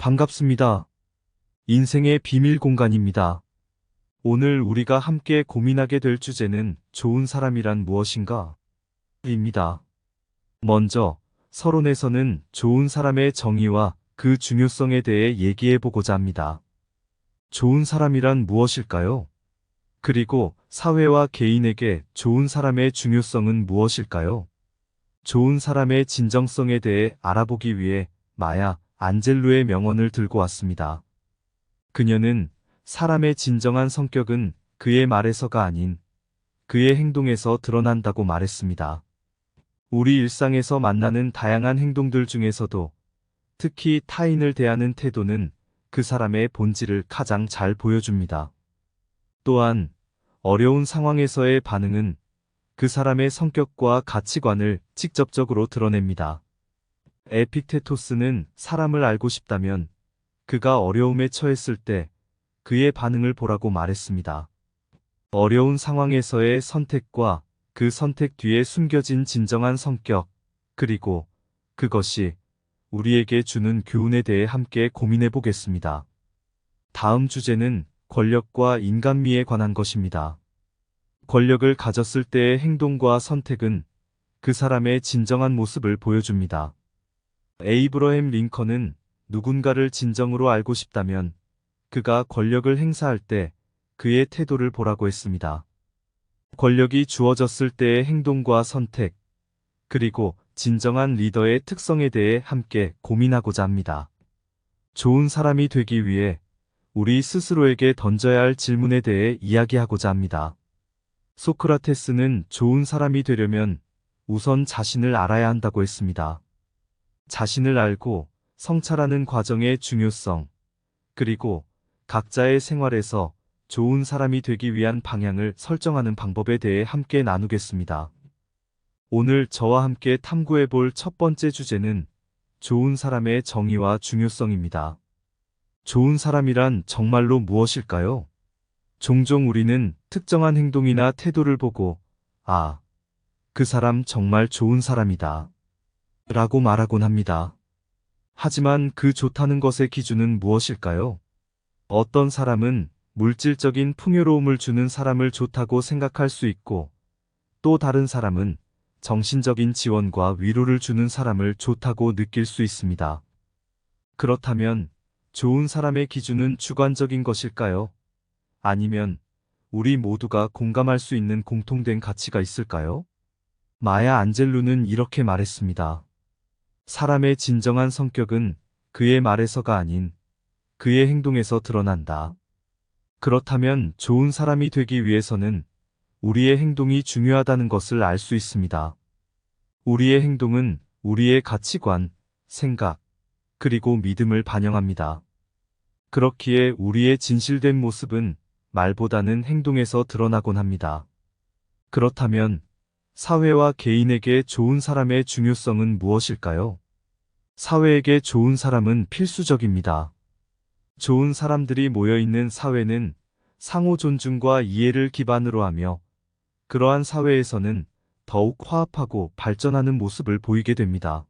반갑습니다. 인생의 비밀 공간입니다. 오늘 우리가 함께 고민하게 될 주제는 좋은 사람이란 무엇인가? 입니다. 먼저, 서론에서는 좋은 사람의 정의와 그 중요성에 대해 얘기해 보고자 합니다. 좋은 사람이란 무엇일까요? 그리고 사회와 개인에게 좋은 사람의 중요성은 무엇일까요? 좋은 사람의 진정성에 대해 알아보기 위해 마야 안젤루의 명언을 들고 왔습니다. 그녀는 사람의 진정한 성격은 그의 말에서가 아닌 그의 행동에서 드러난다고 말했습니다. 우리 일상에서 만나는 다양한 행동들 중에서도 특히 타인을 대하는 태도는 그 사람의 본질을 가장 잘 보여줍니다. 또한 어려운 상황에서의 반응은 그 사람의 성격과 가치관을 직접적으로 드러냅니다. 에픽테토스는 사람을 알고 싶다면 그가 어려움에 처했을 때 그의 반응을 보라고 말했습니다. 어려운 상황에서의 선택과 그 선택 뒤에 숨겨진 진정한 성격, 그리고 그것이 우리에게 주는 교훈에 대해 함께 고민해 보겠습니다. 다음 주제는 권력과 인간미에 관한 것입니다. 권력을 가졌을 때의 행동과 선택은 그 사람의 진정한 모습을 보여줍니다. 에이브러햄 링컨은 누군가를 진정으로 알고 싶다면 그가 권력을 행사할 때 그의 태도를 보라고 했습니다. 권력이 주어졌을 때의 행동과 선택, 그리고 진정한 리더의 특성에 대해 함께 고민하고자 합니다. 좋은 사람이 되기 위해 우리 스스로에게 던져야 할 질문에 대해 이야기하고자 합니다. 소크라테스는 좋은 사람이 되려면 우선 자신을 알아야 한다고 했습니다. 자신을 알고 성찰하는 과정의 중요성, 그리고 각자의 생활에서 좋은 사람이 되기 위한 방향을 설정하는 방법에 대해 함께 나누겠습니다. 오늘 저와 함께 탐구해 볼 첫 번째 주제는 좋은 사람의 정의와 중요성입니다. 좋은 사람이란 정말로 무엇일까요? 종종 우리는 특정한 행동이나 태도를 보고, 아, 그 사람 정말 좋은 사람이다 라고 말하곤 합니다. 하지만 그 좋다는 것의 기준은 무엇일까요? 어떤 사람은 물질적인 풍요로움을 주는 사람을 좋다고 생각할 수 있고, 또 다른 사람은 정신적인 지원과 위로를 주는 사람을 좋다고 느낄 수 있습니다. 그렇다면 좋은 사람의 기준은 주관적인 것일까요? 아니면 우리 모두가 공감할 수 있는 공통된 가치가 있을까요? 마야 안젤루는 이렇게 말했습니다. 사람의 진정한 성격은 그의 말에서가 아닌 그의 행동에서 드러난다. 그렇다면 좋은 사람이 되기 위해서는 우리의 행동이 중요하다는 것을 알 수 있습니다. 우리의 행동은 우리의 가치관, 생각, 그리고 믿음을 반영합니다. 그렇기에 우리의 진실된 모습은 말보다는 행동에서 드러나곤 합니다. 그렇다면 사회와 개인에게 좋은 사람의 중요성은 무엇일까요? 사회에게 좋은 사람은 필수적입니다. 좋은 사람들이 모여있는 사회는 상호 존중과 이해를 기반으로 하며 그러한 사회에서는 더욱 화합하고 발전하는 모습을 보이게 됩니다.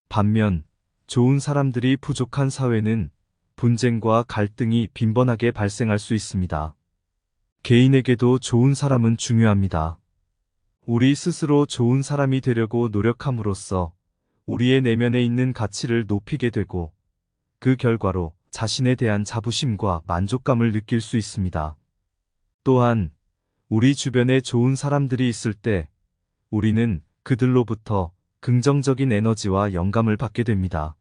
반면 좋은 사람들이 부족한 사회는 분쟁과 갈등이 빈번하게 발생할 수 있습니다. 개인에게도 좋은 사람은 중요합니다. 우리 스스로 좋은 사람이 되려고 노력함으로써 우리의 내면에 있는 가치를 높이게 되고 그 결과로 자신에 대한 자부심과 만족감을 느낄 수 있습니다. 또한 우리 주변에 좋은 사람들이 있을 때 우리는 그들로부터 긍정적인 에너지와 영감을 받게 됩니다.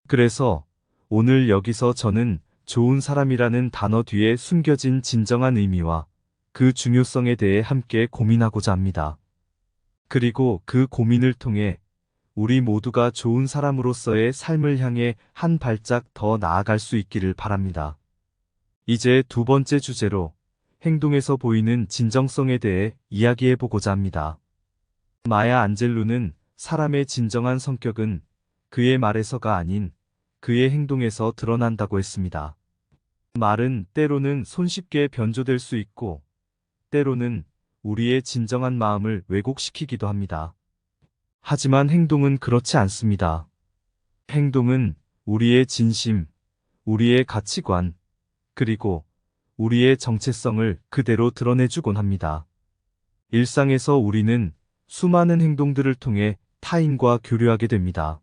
그래서 오늘 여기서 저는 좋은 사람이라는 단어 뒤에 숨겨진 진정한 의미와 그 중요성에 대해 함께 고민하고자 합니다. 그리고 그 고민을 통해 우리 모두가 좋은 사람으로서의 삶을 향해 한 발짝 더 나아갈 수 있기를 바랍니다. 이제 두 번째 주제로 행동에서 보이는 진정성에 대해 이야기해 보고자 합니다. 마야 안젤루는 사람의 진정한 성격은 그의 말에서가 아닌 그의 행동에서 드러난다고 했습니다. 말은 때로는 손쉽게 변조될 수 있고 때로는 우리의 진정한 마음을 왜곡시키기도 합니다. 하지만 행동은 그렇지 않습니다. 행동은 우리의 진심, 우리의 가치관, 그리고 우리의 정체성을 그대로 드러내주곤 합니다. 일상에서 우리는 수많은 행동들을 통해 타인과 교류하게 됩니다.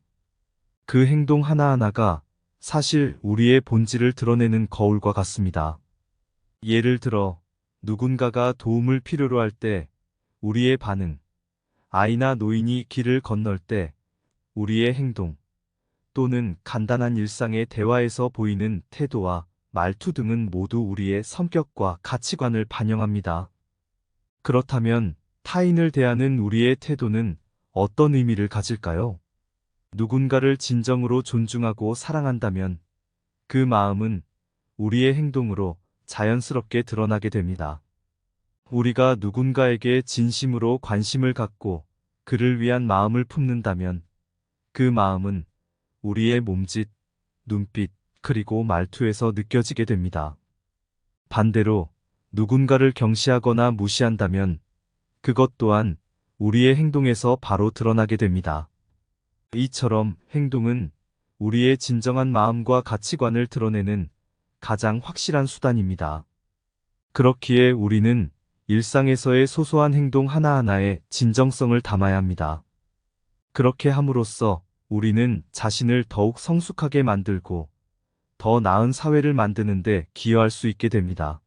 그 행동 하나하나가 사실 우리의 본질을 드러내는 거울과 같습니다. 예를 들어, 누군가가 도움을 필요로 할 때 우리의 반응, 아이나 노인이 길을 건널 때 우리의 행동, 또는 간단한 일상의 대화에서 보이는 태도와 말투 등은 모두 우리의 성격과 가치관을 반영합니다. 그렇다면 타인을 대하는 우리의 태도는 어떤 의미를 가질까요? 누군가를 진정으로 존중하고 사랑한다면 그 마음은 우리의 행동으로 자연스럽게 드러나게 됩니다. 우리가 누군가에게 진심으로 관심을 갖고 그를 위한 마음을 품는다면 그 마음은 우리의 몸짓, 눈빛, 그리고 말투에서 느껴지게 됩니다. 반대로 누군가를 경시하거나 무시한다면 그것 또한 우리의 행동에서 바로 드러나게 됩니다. 이처럼 행동은 우리의 진정한 마음과 가치관을 드러내는 가장 확실한 수단입니다. 그렇기에 우리는 일상에서의 소소한 행동 하나하나에 진정성을 담아야 합니다. 그렇게 함으로써 우리는 자신을 더욱 성숙하게 만들고 더 나은 사회를 만드는 데 기여할 수 있게 됩니다.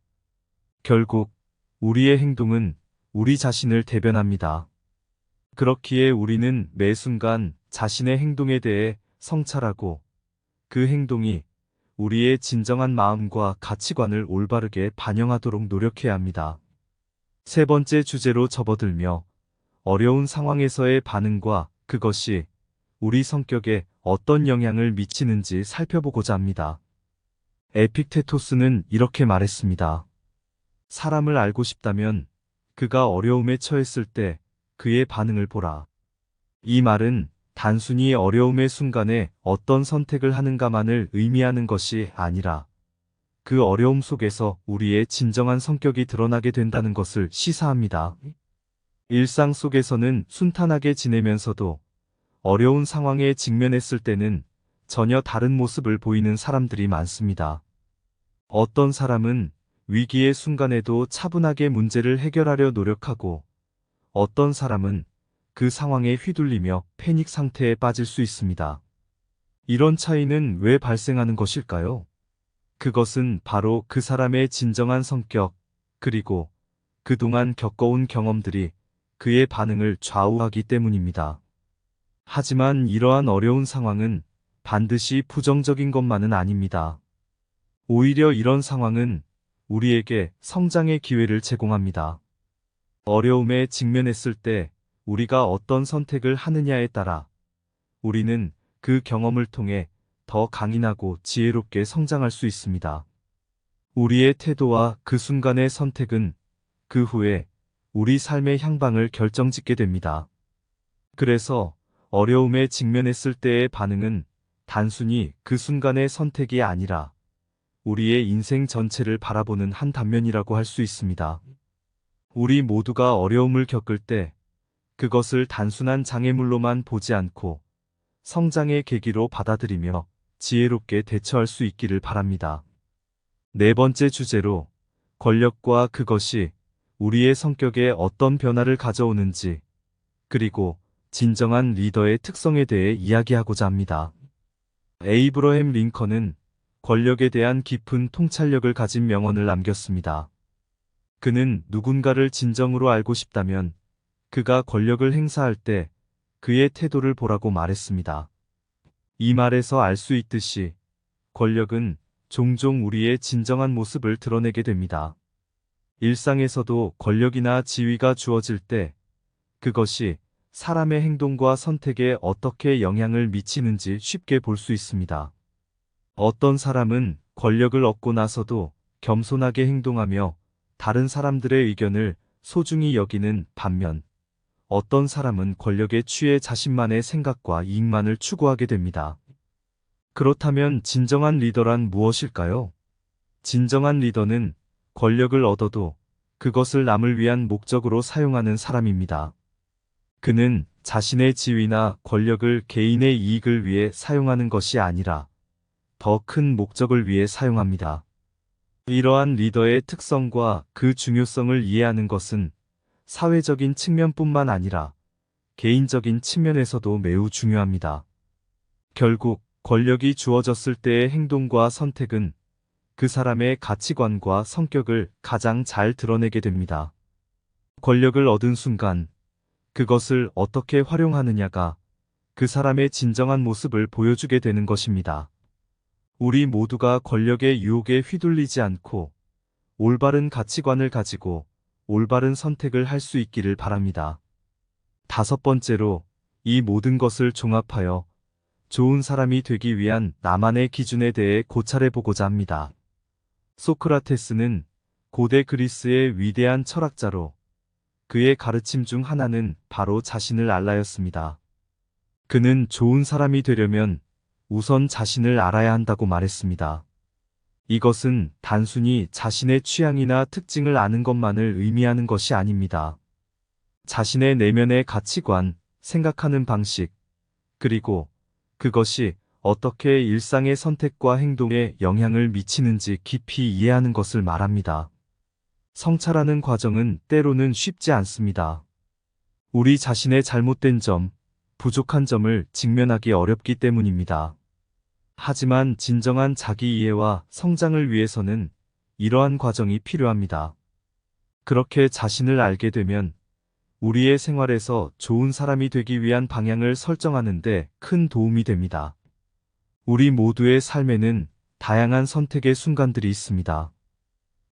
결국 우리의 행동은 우리 자신을 대변합니다. 그렇기에 우리는 매 순간 자신의 행동에 대해 성찰하고 그 행동이 우리의 진정한 마음과 가치관을 올바르게 반영하도록 노력해야 합니다. 세 번째 주제로 접어들며 어려운 상황에서의 반응과 그것이 우리 성격에 어떤 영향을 미치는지 살펴보고자 합니다. 에픽테토스는 이렇게 말했습니다. 사람을 알고 싶다면 그가 어려움에 처했을 때 그의 반응을 보라. 이 말은 단순히 어려움의 순간에 어떤 선택을 하는가만을 의미하는 것이 아니라 그 어려움 속에서 우리의 진정한 성격이 드러나게 된다는 것을 시사합니다. 일상 속에서는 순탄하게 지내면서도 어려운 상황에 직면했을 때는 전혀 다른 모습을 보이는 사람들이 많습니다. 어떤 사람은 위기의 순간에도 차분하게 문제를 해결하려 노력하고 어떤 사람은 그 상황에 휘둘리며 패닉 상태에 빠질 수 있습니다. 이런 차이는 왜 발생하는 것일까요? 그것은 바로 그 사람의 진정한 성격, 그리고 그동안 겪어온 경험들이 그의 반응을 좌우하기 때문입니다. 하지만 이러한 어려운 상황은 반드시 부정적인 것만은 아닙니다. 오히려 이런 상황은 우리에게 성장의 기회를 제공합니다. 어려움에 직면했을 때 우리가 어떤 선택을 하느냐에 따라 우리는 그 경험을 통해 더 강인하고 지혜롭게 성장할 수 있습니다. 우리의 태도와 그 순간의 선택은 그 후에 우리 삶의 향방을 결정짓게 됩니다. 그래서 어려움에 직면했을 때의 반응은 단순히 그 순간의 선택이 아니라 우리의 인생 전체를 바라보는 한 단면이라고 할 수 있습니다. 우리 모두가 어려움을 겪을 때 그것을 단순한 장애물로만 보지 않고 성장의 계기로 받아들이며 지혜롭게 대처할 수 있기를 바랍니다. 네 번째 주제로 권력과 그것이 우리의 성격에 어떤 변화를 가져오는지, 그리고 진정한 리더의 특성에 대해 이야기하고자 합니다. 에이브러햄 링컨은 권력에 대한 깊은 통찰력을 가진 명언을 남겼습니다. 그는 누군가를 진정으로 알고 싶다면 그가 권력을 행사할 때 그의 태도를 보라고 말했습니다. 이 말에서 알 수 있듯이 권력은 종종 우리의 진정한 모습을 드러내게 됩니다. 일상에서도 권력이나 지위가 주어질 때 그것이 사람의 행동과 선택에 어떻게 영향을 미치는지 쉽게 볼 수 있습니다. 어떤 사람은 권력을 얻고 나서도 겸손하게 행동하며 다른 사람들의 의견을 소중히 여기는 반면 어떤 사람은 권력에 취해 자신만의 생각과 이익만을 추구하게 됩니다. 그렇다면 진정한 리더란 무엇일까요? 진정한 리더는 권력을 얻어도 그것을 남을 위한 목적으로 사용하는 사람입니다. 그는 자신의 지위나 권력을 개인의 이익을 위해 사용하는 것이 아니라 더 큰 목적을 위해 사용합니다. 이러한 리더의 특성과 그 중요성을 이해하는 것은 사회적인 측면뿐만 아니라 개인적인 측면에서도 매우 중요합니다. 결국 권력이 주어졌을 때의 행동과 선택은 그 사람의 가치관과 성격을 가장 잘 드러내게 됩니다. 권력을 얻은 순간 그것을 어떻게 활용하느냐가 그 사람의 진정한 모습을 보여주게 되는 것입니다. 우리 모두가 권력의 유혹에 휘둘리지 않고 올바른 가치관을 가지고 올바른 선택을 할 수 있기를 바랍니다. 다섯 번째로, 이 모든 것을 종합하여 좋은 사람이 되기 위한 나만의 기준에 대해 고찰해 보고자 합니다. 소크라테스는 고대 그리스의 위대한 철학자로 그의 가르침 중 하나는 바로 자신을 알라였습니다. 그는 좋은 사람이 되려면 우선 자신을 알아야 한다고 말했습니다. 이것은 단순히 자신의 취향이나 특징을 아는 것만을 의미하는 것이 아닙니다. 자신의 내면의 가치관, 생각하는 방식, 그리고 그것이 어떻게 일상의 선택과 행동에 영향을 미치는지 깊이 이해하는 것을 말합니다. 성찰하는 과정은 때로는 쉽지 않습니다. 우리 자신의 잘못된 점, 부족한 점을 직면하기 어렵기 때문입니다. 하지만 진정한 자기 이해와 성장을 위해서는 이러한 과정이 필요합니다. 그렇게 자신을 알게 되면 우리의 생활에서 좋은 사람이 되기 위한 방향을 설정하는 데 큰 도움이 됩니다. 우리 모두의 삶에는 다양한 선택의 순간들이 있습니다.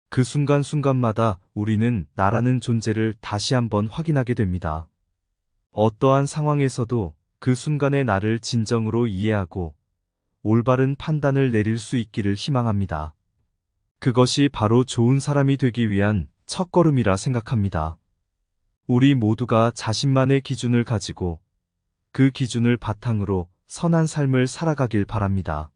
그 순간순간마다 우리는 나라는 존재를 다시 한번 확인하게 됩니다. 어떠한 상황에서도 그 순간의 나를 진정으로 이해하고 올바른 판단을 내릴 수 있기를 희망합니다. 그것이 바로 좋은 사람이 되기 위한 첫걸음이라 생각합니다. 우리 모두가 자신만의 기준을 가지고 그 기준을 바탕으로 선한 삶을 살아가길 바랍니다.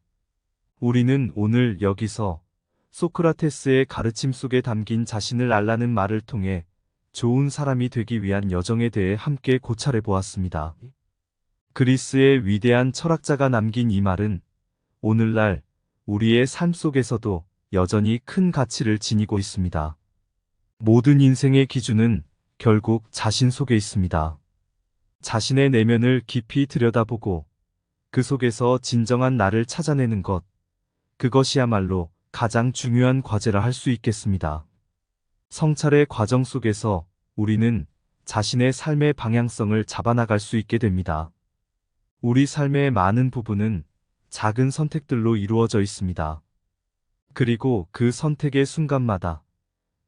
우리는 오늘 여기서 소크라테스의 가르침 속에 담긴 자신을 알라는 말을 통해 좋은 사람이 되기 위한 여정에 대해 함께 고찰해 보았습니다. 그리스의 위대한 철학자가 남긴 이 말은 오늘날 우리의 삶 속에서도 여전히 큰 가치를 지니고 있습니다. 모든 인생의 기준은 결국 자신 속에 있습니다. 자신의 내면을 깊이 들여다보고 그 속에서 진정한 나를 찾아내는 것, 그것이야말로 가장 중요한 과제라 할 수 있겠습니다. 성찰의 과정 속에서 우리는 자신의 삶의 방향성을 잡아나갈 수 있게 됩니다. 우리 삶의 많은 부분은 작은 선택들로 이루어져 있습니다. 그리고 그 선택의 순간마다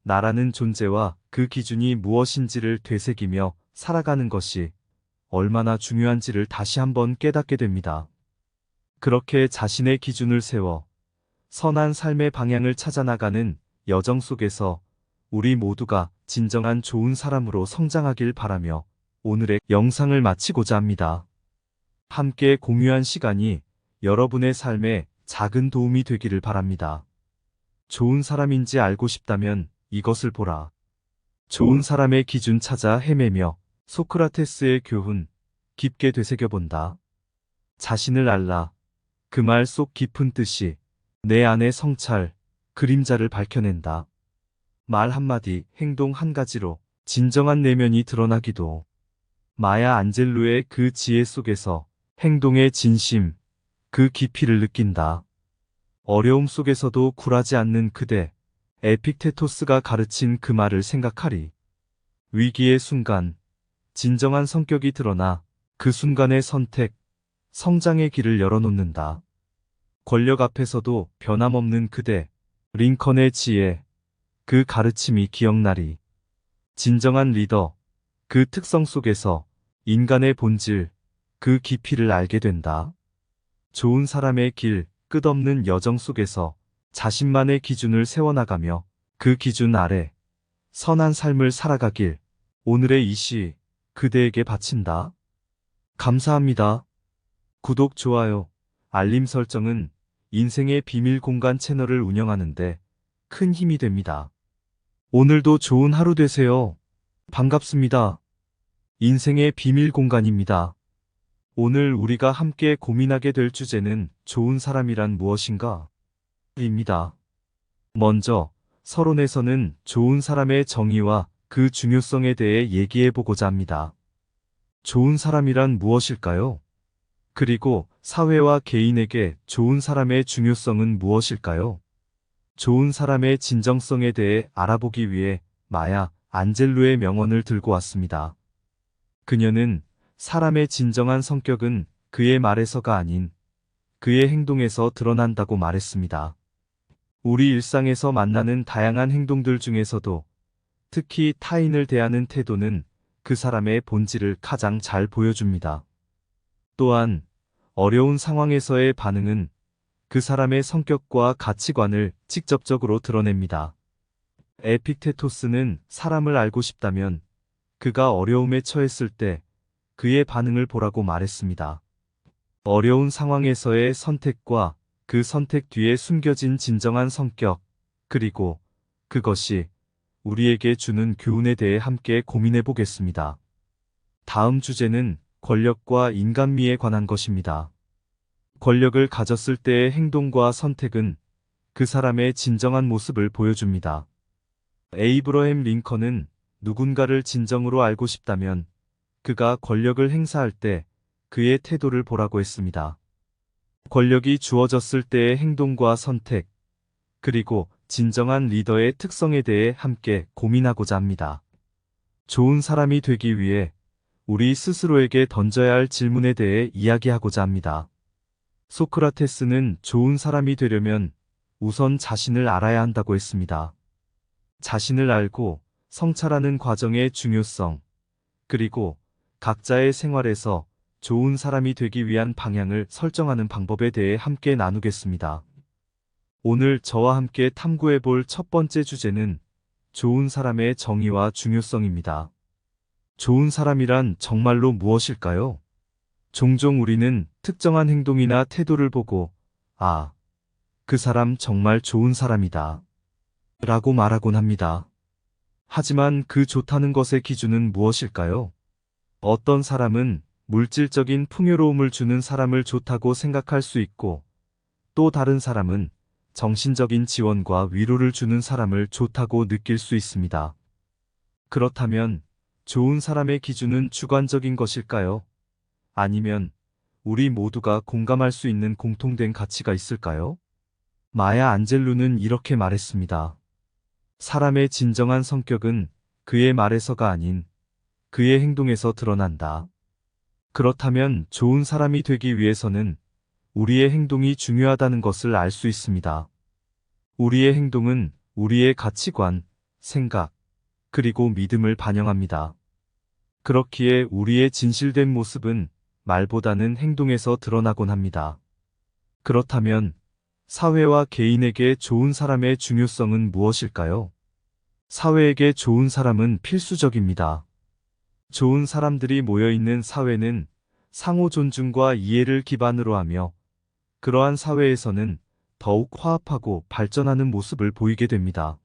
나라는 존재와 그 기준이 무엇인지를 되새기며 살아가는 것이 얼마나 중요한지를 다시 한번 깨닫게 됩니다. 그렇게 자신의 기준을 세워 선한 삶의 방향을 찾아나가는 여정 속에서 우리 모두가 진정한 좋은 사람으로 성장하길 바라며 오늘의 영상을 마치고자 합니다. 함께 공유한 시간이 여러분의 삶에 작은 도움이 되기를 바랍니다. 좋은 사람인지 알고 싶다면 이것을 보라. 좋은 사람의 기준 찾아 헤매며 소크라테스의 교훈 깊게 되새겨본다. 자신을 알라. 그 말 속 깊은 뜻이 내 안의 성찰, 그림자를 밝혀낸다. 말 한마디, 행동 한 가지로 진정한 내면이 드러나기도. 마야 안젤루의 그 지혜 속에서 행동의 진심, 그 깊이를 느낀다. 어려움 속에서도 굴하지 않는 그대, 에픽테토스가 가르친 그 말을 생각하리. 위기의 순간, 진정한 성격이 드러나 그 순간의 선택, 성장의 길을 열어놓는다. 권력 앞에서도 변함없는 그대, 링컨의 지혜, 그 가르침이 기억나리. 진정한 리더, 그 특성 속에서 인간의 본질, 그 깊이를 알게 된다. 좋은 사람의 길, 끝없는 여정 속에서 자신만의 기준을 세워나가며 그 기준 아래 선한 삶을 살아가길 오늘의 이 시 그대에게 바친다. 감사합니다. 구독, 좋아요, 알림 설정은 인생의 비밀 공간 채널을 운영하는데 큰 힘이 됩니다. 오늘도 좋은 하루 되세요. 반갑습니다. 인생의 비밀 공간입니다. 오늘 우리가 함께 고민하게 될 주제는 좋은 사람이란 무엇인가? 입니다. 먼저, 서론에서는 좋은 사람의 정의와 그 중요성에 대해 얘기해 보고자 합니다. 좋은 사람이란 무엇일까요? 그리고 사회와 개인에게 좋은 사람의 중요성은 무엇일까요? 좋은 사람의 진정성에 대해 알아보기 위해 마야 안젤루의 명언을 들고 왔습니다. 그녀는 사람의 진정한 성격은 그의 말에서가 아닌 그의 행동에서 드러난다고 말했습니다. 우리 일상에서 만나는 다양한 행동들 중에서도 특히 타인을 대하는 태도는 그 사람의 본질을 가장 잘 보여줍니다. 또한 어려운 상황에서의 반응은 그 사람의 성격과 가치관을 직접적으로 드러냅니다. 에픽테토스는 사람을 알고 싶다면 그가 어려움에 처했을 때 그의 반응을 보라고 말했습니다. 어려운 상황에서의 선택과 그 선택 뒤에 숨겨진 진정한 성격, 그리고 그것이 우리에게 주는 교훈에 대해 함께 고민해 보겠습니다. 다음 주제는 권력과 인간미에 관한 것입니다. 권력을 가졌을 때의 행동과 선택은 그 사람의 진정한 모습을 보여줍니다. 에이브러햄 링컨은 누군가를 진정으로 알고 싶다면 그가 권력을 행사할 때 그의 태도를 보라고 했습니다. 권력이 주어졌을 때의 행동과 선택, 그리고 진정한 리더의 특성에 대해 함께 고민하고자 합니다. 좋은 사람이 되기 위해 우리 스스로에게 던져야 할 질문에 대해 이야기하고자 합니다. 소크라테스는 좋은 사람이 되려면 우선 자신을 알아야 한다고 했습니다. 자신을 알고 성찰하는 과정의 중요성, 그리고 각자의 생활에서 좋은 사람이 되기 위한 방향을 설정하는 방법에 대해 함께 나누겠습니다. 오늘 저와 함께 탐구해 볼 첫 번째 주제는 좋은 사람의 정의와 중요성입니다. 좋은 사람이란 정말로 무엇일까요? 종종 우리는 특정한 행동이나 태도를 보고, 아, 그 사람 정말 좋은 사람이다 라고 말하곤 합니다. 하지만 그 좋다는 것의 기준은 무엇일까요? 어떤 사람은 물질적인 풍요로움을 주는 사람을 좋다고 생각할 수 있고, 또 다른 사람은 정신적인 지원과 위로를 주는 사람을 좋다고 느낄 수 있습니다. 그렇다면 좋은 사람의 기준은 주관적인 것일까요? 아니면 우리 모두가 공감할 수 있는 공통된 가치가 있을까요? 마야 안젤루는 이렇게 말했습니다. 사람의 진정한 성격은 그의 말에서가 아닌 그의 행동에서 드러난다. 그렇다면 좋은 사람이 되기 위해서는 우리의 행동이 중요하다는 것을 알 수 있습니다. 우리의 행동은 우리의 가치관, 생각, 그리고 믿음을 반영합니다. 그렇기에 우리의 진실된 모습은 말보다는 행동에서 드러나곤 합니다. 그렇다면 사회와 개인에게 좋은 사람의 중요성은 무엇일까요? 사회에게 좋은 사람은 필수적입니다. 좋은 사람들이 모여있는 사회는 상호 존중과 이해를 기반으로 하며 그러한 사회에서는 더욱 화합하고 발전하는 모습을 보이게 됩니다.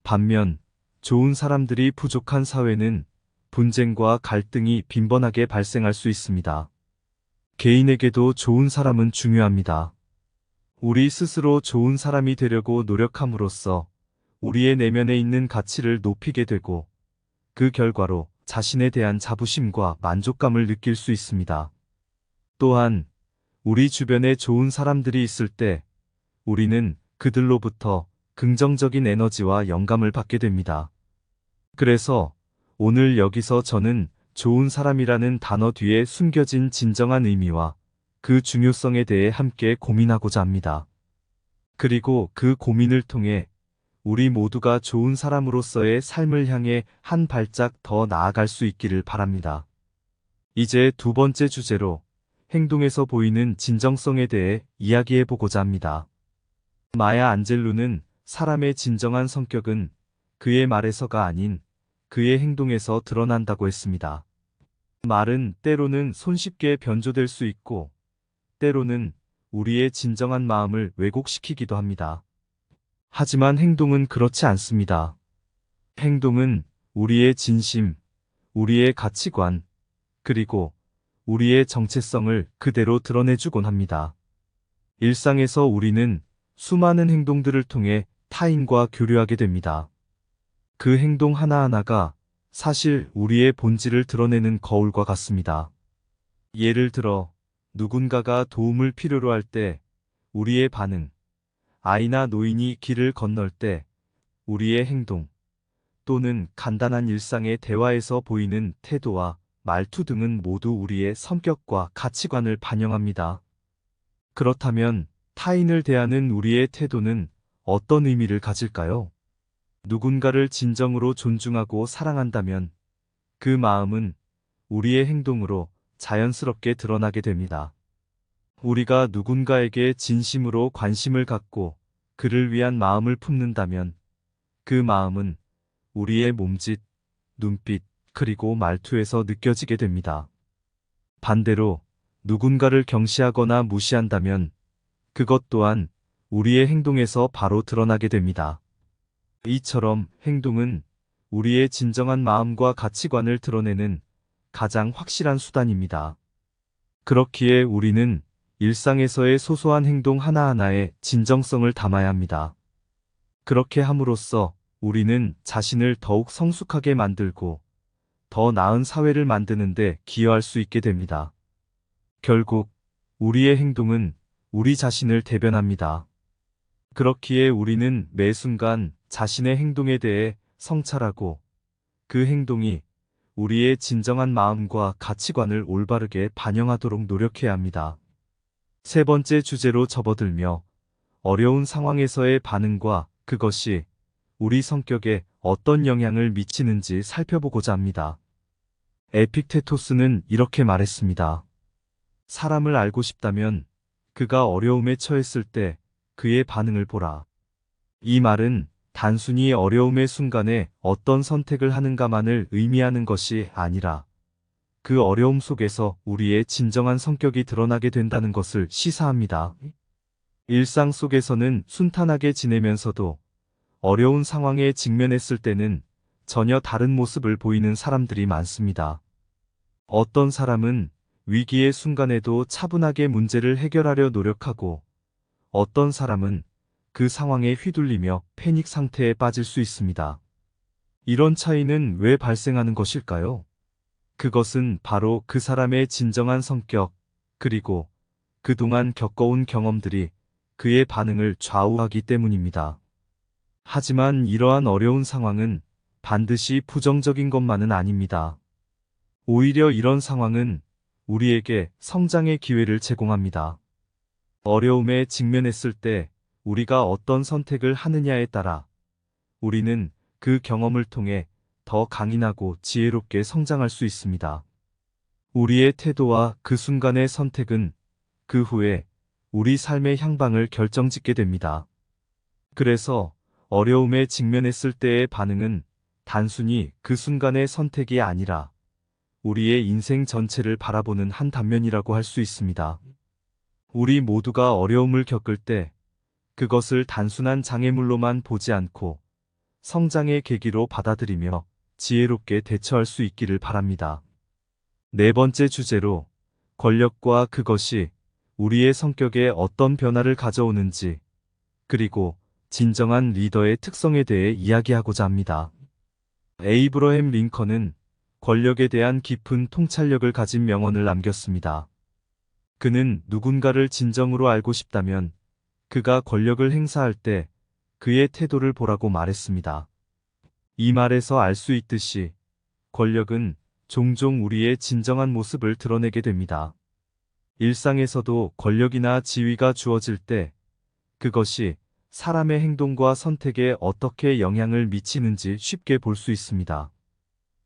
반면 좋은 사람들이 부족한 사회는 분쟁과 갈등이 빈번하게 발생할 수 있습니다. 개인에게도 좋은 사람은 중요합니다. 우리 스스로 좋은 사람이 되려고 노력함으로써 우리의 내면에 있는 가치를 높이게 되고 그 결과로 자신에 대한 자부심과 만족감을 느낄 수 있습니다. 또한 우리 주변에 좋은 사람들이 있을 때 우리는 그들로부터 긍정적인 에너지와 영감을 받게 됩니다. 그래서 오늘 여기서 저는 좋은 사람이라는 단어 뒤에 숨겨진 진정한 의미와 그 중요성에 대해 함께 고민하고자 합니다. 그리고 그 고민을 통해 우리 모두가 좋은 사람으로서의 삶을 향해 한 발짝 더 나아갈 수 있기를 바랍니다. 이제 두 번째 주제로 행동에서 보이는 진정성에 대해 이야기해 보고자 합니다. 마야 안젤루는 사람의 진정한 성격은 그의 말에서가 아닌 그의 행동에서 드러난다고 했습니다. 말은 때로는 손쉽게 변조될 수 있고 때로는 우리의 진정한 마음을 왜곡시키기도 합니다. 하지만 행동은 그렇지 않습니다. 행동은 우리의 진심, 우리의 가치관, 그리고 우리의 정체성을 그대로 드러내주곤 합니다. 일상에서 우리는 수많은 행동들을 통해 타인과 교류하게 됩니다. 그 행동 하나하나가 사실 우리의 본질을 드러내는 거울과 같습니다. 예를 들어, 누군가가 도움을 필요로 할 때 우리의 반응, 아이나 노인이 길을 건널 때 우리의 행동, 또는 간단한 일상의 대화에서 보이는 태도와 말투 등은 모두 우리의 성격과 가치관을 반영합니다. 그렇다면 타인을 대하는 우리의 태도는 어떤 의미를 가질까요? 누군가를 진정으로 존중하고 사랑한다면 그 마음은 우리의 행동으로 자연스럽게 드러나게 됩니다. 우리가 누군가에게 진심으로 관심을 갖고 그를 위한 마음을 품는다면 그 마음은 우리의 몸짓, 눈빛, 그리고 말투에서 느껴지게 됩니다. 반대로 누군가를 경시하거나 무시한다면 그것 또한 우리의 행동에서 바로 드러나게 됩니다. 이처럼 행동은 우리의 진정한 마음과 가치관을 드러내는 가장 확실한 수단입니다. 그렇기에 우리는 일상에서의 소소한 행동 하나하나에 진정성을 담아야 합니다. 그렇게 함으로써 우리는 자신을 더욱 성숙하게 만들고 더 나은 사회를 만드는 데 기여할 수 있게 됩니다. 결국 우리의 행동은 우리 자신을 대변합니다. 그렇기에 우리는 매 순간 자신의 행동에 대해 성찰하고 그 행동이 우리의 진정한 마음과 가치관을 올바르게 반영하도록 노력해야 합니다. 세 번째 주제로 접어들며 어려운 상황에서의 반응과 그것이 우리 성격에 어떤 영향을 미치는지 살펴보고자 합니다. 에픽테토스는 이렇게 말했습니다. 사람을 알고 싶다면 그가 어려움에 처했을 때 그의 반응을 보라. 이 말은 단순히 어려움의 순간에 어떤 선택을 하는가만을 의미하는 것이 아니라 그 어려움 속에서 우리의 진정한 성격이 드러나게 된다는 것을 시사합니다. 일상 속에서는 순탄하게 지내면서도 어려운 상황에 직면했을 때는 전혀 다른 모습을 보이는 사람들이 많습니다. 어떤 사람은 위기의 순간에도 차분하게 문제를 해결하려 노력하고 어떤 사람은 그 상황에 휘둘리며 패닉 상태에 빠질 수 있습니다. 이런 차이는 왜 발생하는 것일까요? 그것은 바로 그 사람의 진정한 성격, 그리고 그동안 겪어온 경험들이 그의 반응을 좌우하기 때문입니다. 하지만 이러한 어려운 상황은 반드시 부정적인 것만은 아닙니다. 오히려 이런 상황은 우리에게 성장의 기회를 제공합니다. 어려움에 직면했을 때 우리가 어떤 선택을 하느냐에 따라 우리는 그 경험을 통해 더 강인하고 지혜롭게 성장할 수 있습니다. 우리의 태도와 그 순간의 선택은 그 후에 우리 삶의 향방을 결정짓게 됩니다. 그래서 어려움에 직면했을 때의 반응은 단순히 그 순간의 선택이 아니라 우리의 인생 전체를 바라보는 한 단면이라고 할 수 있습니다. 우리 모두가 어려움을 겪을 때 그것을 단순한 장애물로만 보지 않고 성장의 계기로 받아들이며 지혜롭게 대처할 수 있기를 바랍니다. 네 번째 주제로 권력과 그것이 우리의 성격에 어떤 변화를 가져오는지, 그리고 진정한 리더의 특성에 대해 이야기하고자 합니다. 에이브러햄 링컨은 권력에 대한 깊은 통찰력을 가진 명언을 남겼습니다. 그는 누군가를 진정으로 알고 싶다면 그가 권력을 행사할 때 그의 태도를 보라고 말했습니다. 이 말에서 알 수 있듯이 권력은 종종 우리의 진정한 모습을 드러내게 됩니다. 일상에서도 권력이나 지위가 주어질 때 그것이 사람의 행동과 선택에 어떻게 영향을 미치는지 쉽게 볼 수 있습니다.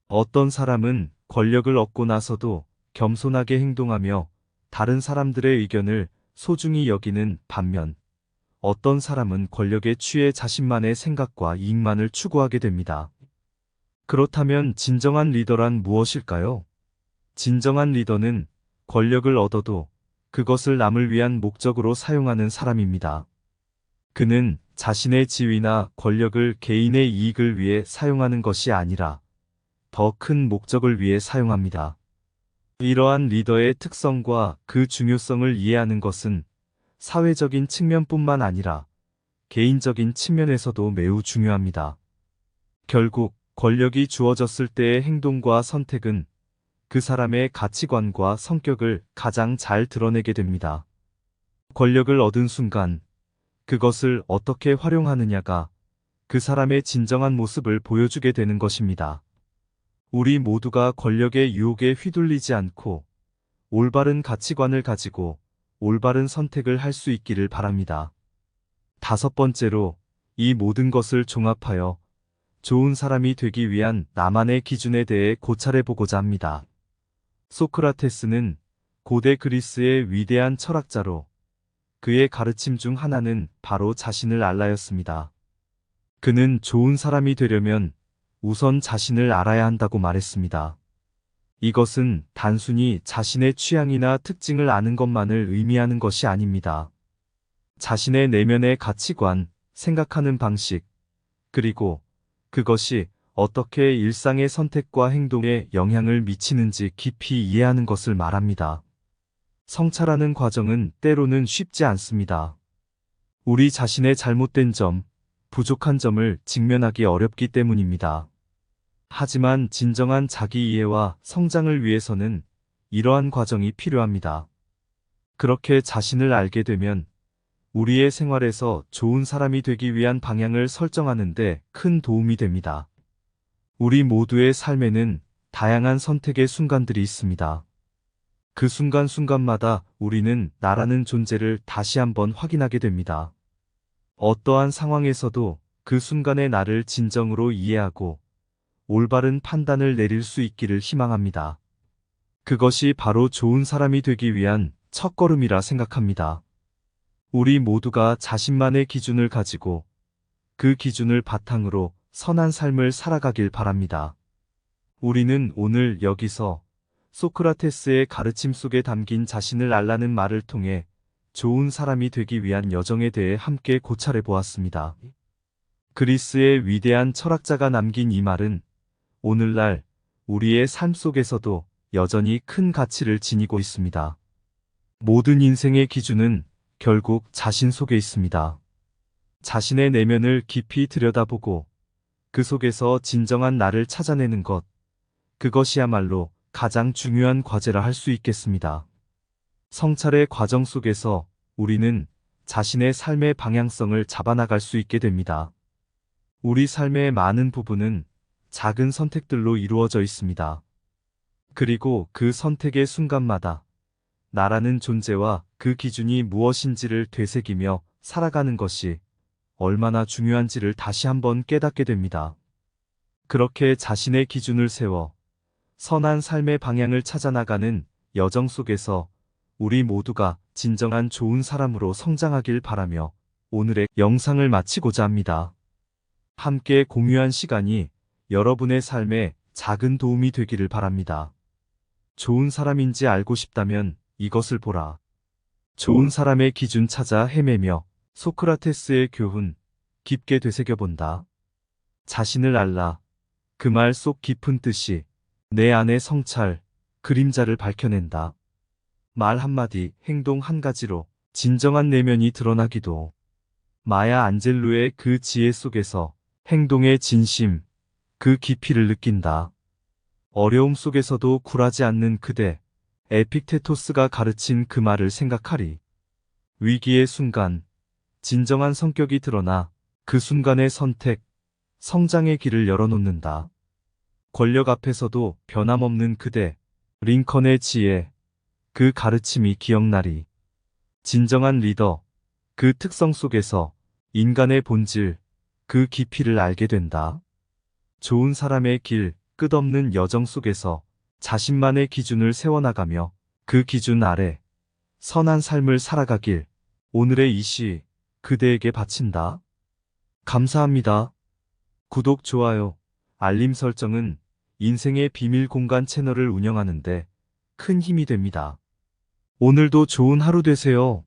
어떤 사람은 권력을 얻고 나서도 겸손하게 행동하며 다른 사람들의 의견을 소중히 여기는 반면 어떤 사람은 권력에 취해 자신만의 생각과 이익만을 추구하게 됩니다. 그렇다면 진정한 리더란 무엇일까요? 진정한 리더는 권력을 얻어도 그것을 남을 위한 목적으로 사용하는 사람입니다. 그는 자신의 지위나 권력을 개인의 이익을 위해 사용하는 것이 아니라 더 큰 목적을 위해 사용합니다. 이러한 리더의 특성과 그 중요성을 이해하는 것은 사회적인 측면뿐만 아니라 개인적인 측면에서도 매우 중요합니다. 결국 권력이 주어졌을 때의 행동과 선택은 그 사람의 가치관과 성격을 가장 잘 드러내게 됩니다. 권력을 얻은 순간 그것을 어떻게 활용하느냐가 그 사람의 진정한 모습을 보여주게 되는 것입니다. 우리 모두가 권력의 유혹에 휘둘리지 않고 올바른 가치관을 가지고 올바른 선택을 할 수 있기를 바랍니다. 다섯 번째로, 이 모든 것을 종합하여 좋은 사람이 되기 위한 나만의 기준에 대해 고찰해 보고자 합니다. 소크라테스는 고대 그리스의 위대한 철학자로 그의 가르침 중 하나는 바로 자신을 알라였습니다. 그는 좋은 사람이 되려면 우선 자신을 알아야 한다고 말했습니다. 이것은 단순히 자신의 취향이나 특징을 아는 것만을 의미하는 것이 아닙니다. 자신의 내면의 가치관, 생각하는 방식, 그리고 그것이 어떻게 일상의 선택과 행동에 영향을 미치는지 깊이 이해하는 것을 말합니다. 성찰하는 과정은 때로는 쉽지 않습니다. 우리 자신의 잘못된 점, 부족한 점을 직면하기 어렵기 때문입니다. 하지만 진정한 자기 이해와 성장을 위해서는 이러한 과정이 필요합니다. 그렇게 자신을 알게 되면 우리의 생활에서 좋은 사람이 되기 위한 방향을 설정하는 데 큰 도움이 됩니다. 우리 모두의 삶에는 다양한 선택의 순간들이 있습니다. 그 순간순간마다 우리는 나라는 존재를 다시 한번 확인하게 됩니다. 어떠한 상황에서도 그 순간의 나를 진정으로 이해하고 올바른 판단을 내릴 수 있기를 희망합니다. 그것이 바로 좋은 사람이 되기 위한 첫걸음이라 생각합니다. 우리 모두가 자신만의 기준을 가지고 그 기준을 바탕으로 선한 삶을 살아가길 바랍니다. 우리는 오늘 여기서 소크라테스의 가르침 속에 담긴 자신을 알라는 말을 통해 좋은 사람이 되기 위한 여정에 대해 함께 고찰해 보았습니다. 그리스의 위대한 철학자가 남긴 이 말은 오늘날 우리의 삶 속에서도 여전히 큰 가치를 지니고 있습니다. 모든 인생의 기준은 결국 자신 속에 있습니다. 자신의 내면을 깊이 들여다보고 그 속에서 진정한 나를 찾아내는 것, 그것이야말로 가장 중요한 과제라 할 수 있겠습니다. 성찰의 과정 속에서 우리는 자신의 삶의 방향성을 잡아나갈 수 있게 됩니다. 우리 삶의 많은 부분은 작은 선택들로 이루어져 있습니다. 그리고 그 선택의 순간마다 나라는 존재와 그 기준이 무엇인지를 되새기며 살아가는 것이 얼마나 중요한지를 다시 한번 깨닫게 됩니다. 그렇게 자신의 기준을 세워 선한 삶의 방향을 찾아나가는 여정 속에서 우리 모두가 진정한 좋은 사람으로 성장하길 바라며 오늘의 영상을 마치고자 합니다. 함께 공유한 시간이 여러분의 삶에 작은 도움이 되기를 바랍니다. 좋은 사람인지 알고 싶다면 이것을 보라. 좋은 사람의 기준 찾아 헤매며 소크라테스의 교훈 깊게 되새겨본다. 자신을 알라. 그 말 속 깊은 뜻이 내 안의 성찰, 그림자를 밝혀낸다. 말 한마디, 행동 한 가지로 진정한 내면이 드러나기도. 마야 안젤루의 그 지혜 속에서 행동의 진심, 그 깊이를 느낀다. 어려움 속에서도 굴하지 않는 그대, 에픽테토스가 가르친 그 말을 생각하리. 위기의 순간, 진정한 성격이 드러나 그 순간의 선택, 성장의 길을 열어놓는다. 권력 앞에서도 변함없는 그대, 링컨의 지혜, 그 가르침이 기억나리. 진정한 리더, 그 특성 속에서 인간의 본질, 그 깊이를 알게 된다. 좋은 사람의 길, 끝없는 여정 속에서 자신만의 기준을 세워나가며 그 기준 아래 선한 삶을 살아가길 오늘의 이 시 그대에게 바친다. 감사합니다. 구독, 좋아요, 알림 설정은 인생의 비밀 공간 채널을 운영하는데 큰 힘이 됩니다. 오늘도 좋은 하루 되세요.